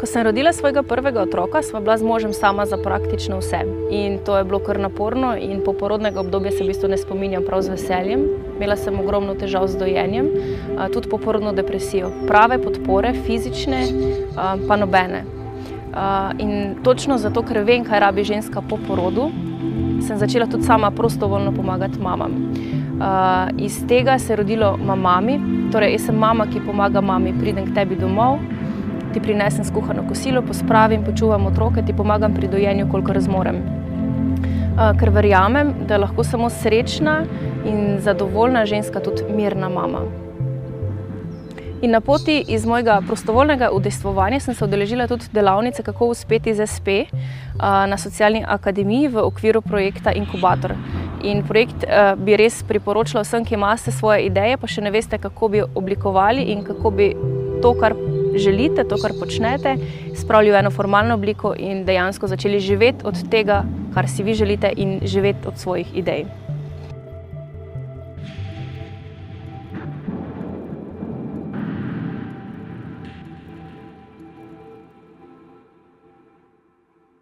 Ko sem rodila svojega prvega otroka, sva bila z možem sama za praktično vse. In to je bilo kar naporno in poporodnega obdobja se v bistvu ne spominjam prav z veseljem. Imela sem ogromno težav z dojenjem, tudi poporodno depresijo. Prave podpore, fizične, pa nobene. In točno zato, ker vem, kaj rabi ženska po porodu, sem začela tudi sama prostovoljno pomagati mamam. Iz tega se je rodilo Mamami, torej jaz sem mama, ki pomaga mami, pridem k tebi domov, ti prinesem skuhano kosilo, pospravim, počuvam otroke, ti pomagam pri dojenju, kolikor zmorem. Ker verjamem, da je lahko samo srečna in zadovoljna ženska tudi mirna mama. In na poti iz mojega prostovoljnega udejstvovanja sem se udeležila tudi delavnice Kako uspeti z SP na Socialni akademiji v okviru projekta Inkubator. In projekt bi res priporočila vsem, ki imate svoje ideje, pa še ne veste, kako bi oblikovali in kako bi to, kar želite, to, kar počnete, spravili v eno formalno obliko in dejansko začeli živeti od tega, kar si vi želite in živeti od svojih idej.